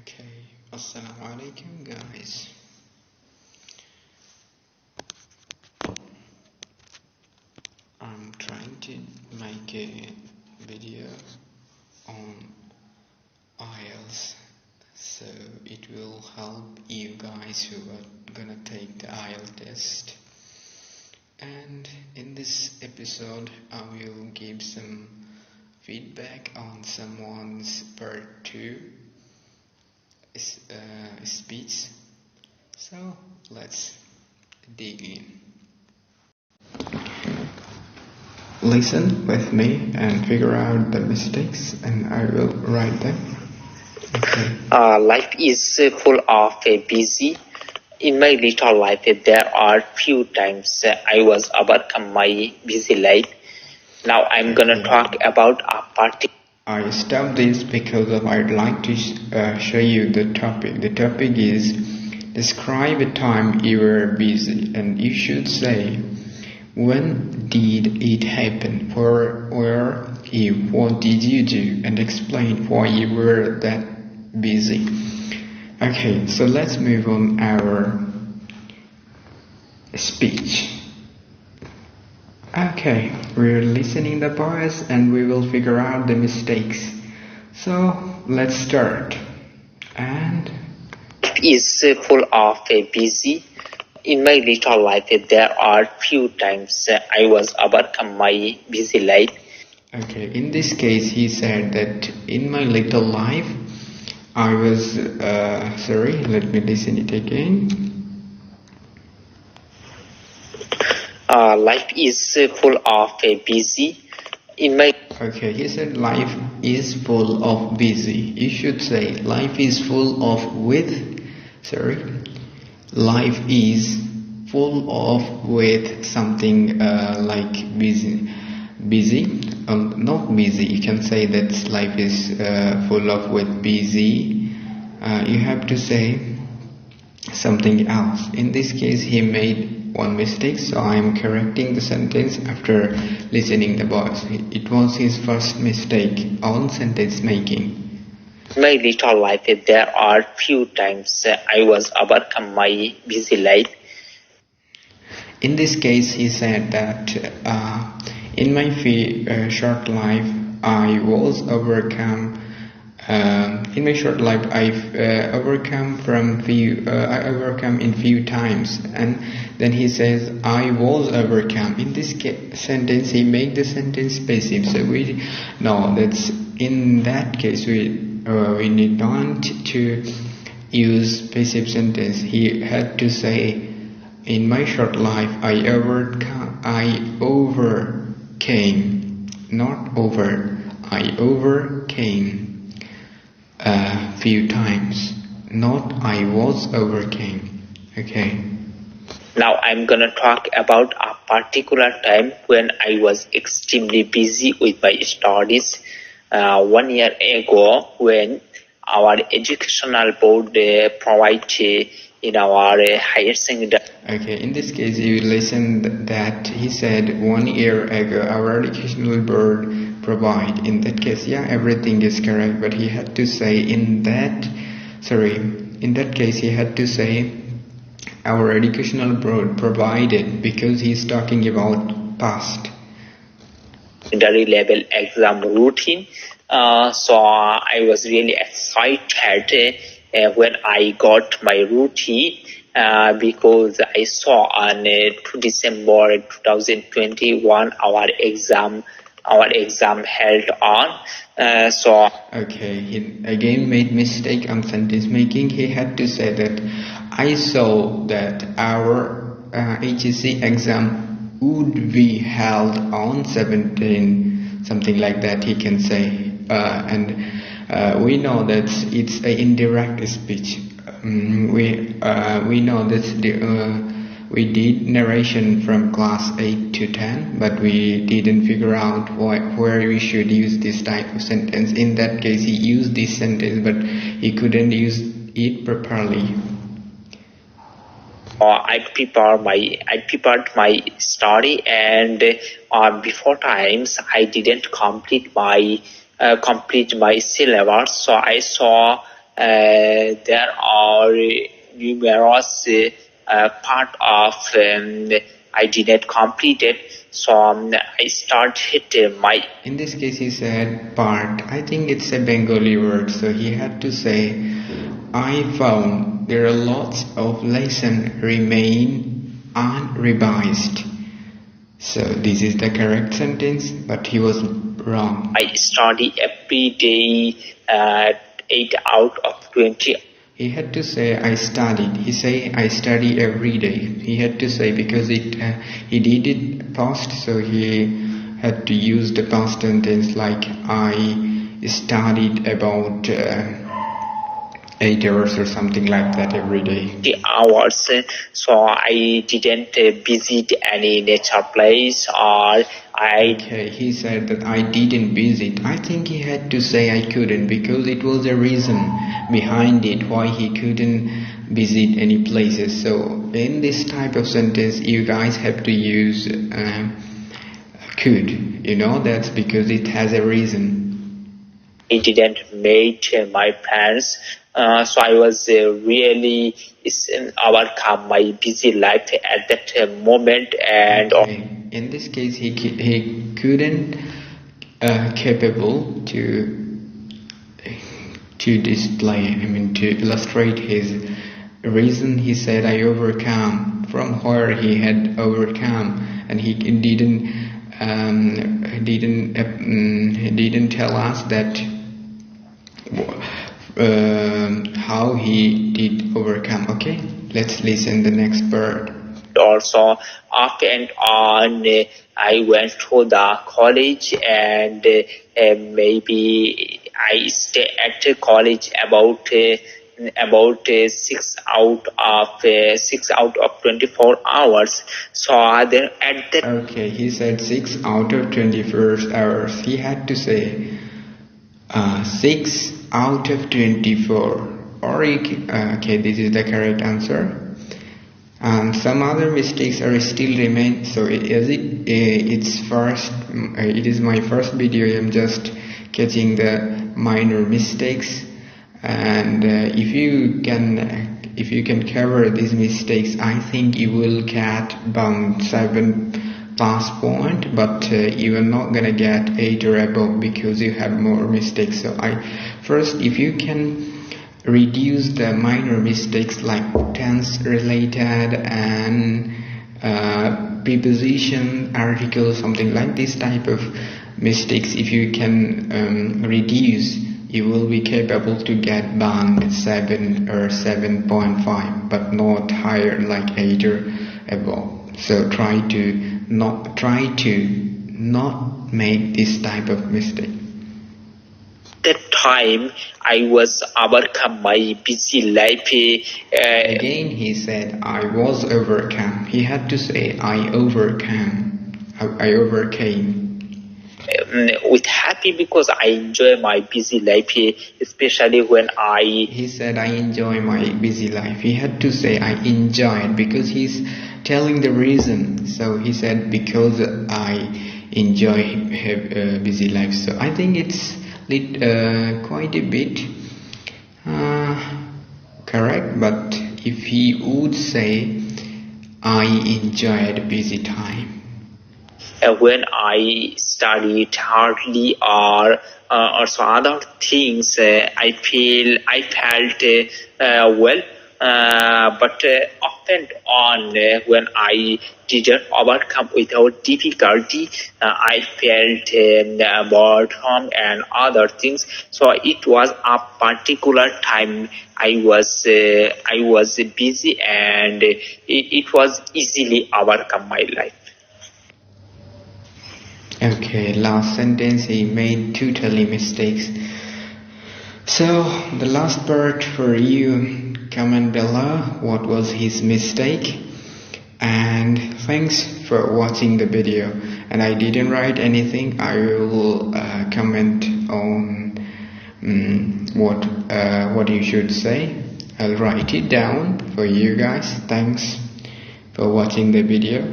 Okay, Assalamualaikum guys. I'm trying to make a video on IELTS, so it will help you guys who are gonna take the IELTS test. And in this episode, I will give some feedback on someone's part 2 speech. So let's dig in. Listen with me and figure out the mistakes, and I will write them. Okay. Life is full of busy. In my little life, there are few times I was overcome my busy life. Now I'm gonna talk about a particular. I stopped this because I'd like to show you the topic. The topic is describe a time you were busy, and you should say when did it happen, where were you, what did you do, and explain why you were that busy. Okay, so let's move on our speech. Okay, we're listening the voice and we will figure out the mistakes. So let's start. And is full of busy. In my little life, there are few times I was overcome my busy life. Okay, in this case, he said that in my little life, I was, sorry, let me listen it again. Life is full of busy. In my Okay, he said life is full of busy. You should say life is full of life is full of with something like busy. Not busy. You can say that life is full of with busy. You have to say something else. In this case, he made one mistake, so I am correcting the sentence after listening the voice. It was his first mistake on sentence making. My little life, there are few times I was overcome my busy life. In this case, he said that in my short life, I was overcome. In my short life, I've overcome I overcome in few times, and then he says I was overcome. In this sentence, he made the sentence passive, so we know that's in that case we need not to use passive sentence. He had to say in my short life I overcame, not over. I overcame few times, not I was overcame. Okay. Now I'm gonna talk about a particular time when I was extremely busy with my studies. 1 year ago, when our educational board provided in our higher secondary. Okay, in this case, you listened that he said 1 year ago our educational board provide. In that case, yeah, everything is correct, but he had to say in that case he had to say our educational board provided, because he's talking about past. Secondary level exam routine. So I was really excited when I got my routine because I saw on December 2021 our exam held on. Okay, he again made mistake on sentence making. He had to say that I saw that our HSC exam would be held on 17, something like that he can say. And we know that it's an indirect speech. We know that we did narration from class 8 to 10, but we didn't figure out where we should use this type of sentence. In that case, he used this sentence, but he couldn't use it properly. I prepared my study, and before times I didn't complete my syllabus. So I saw there are numerous part of I didn't complete it, so I started my. In this case, he said part. I think it's a Bengali word, so he had to say, I found there are lots of lessons remain unrevised. So this is the correct sentence, but he was wrong. I study every day 8 out of 20. He had to say I studied. He say I study every day. He had to say because he did it past, so he had to use the past tense like I studied about 8 hours or something like that every day. 8 hours. So I didn't visit any nature place or Okay, he said that I didn't visit. I think he had to say I couldn't because it was a reason behind it why he couldn't visit any places. So in this type of sentence you guys have to use could. You know, that's because it has a reason. I didn't meet my parents, so I was really overcome my busy life at that moment. And okay. In this case, he couldn't capable to display. I mean, to illustrate his reason. He said, "I overcome." From where he had overcome, and he didn't tell us that how he did overcome. Okay, let's listen the next part. Also, off and on, I went to the college, and maybe I stay at the college about 6 out of 24 hours. So then at that. Okay, he said 6 out of 24 hours. He had to say 6 out of 24. Or okay, this is the correct answer. And some other mistakes are still remain. So it is my first video. I'm just catching the minor mistakes, and if you can cover these mistakes, I think you will get about 7 pass point, but you are not gonna get 8 or above because you have more mistakes. So if you can reduce the minor mistakes like tense related and preposition, article, something like this type of mistakes, if you can reduce, you will be capable to get band 7 or 7.5, but not higher like 8 or above. So try to not make this type of mistake. That time I was overcome my busy life. Again he said I was overcome. He had to say I overcame. With happy because I enjoy my busy life, especially when he said I enjoy my busy life. He had to say I enjoy it because he's telling the reason. So he said because I enjoy busy life. So I think it's quite a bit correct, but if he would say I enjoyed busy time when I studied hardly or some other things, I felt well, but off and on when I didn't overcome without difficulty, I felt boredom and other things. So it was a particular time I was busy, and it was easily overcome my life. Okay, last sentence he made totally mistakes. So the last part for you, comment below what was his mistake, and thanks for watching the video. And I didn't write anything. I will comment on what you should say. I'll write it down for you guys. Thanks for watching the video.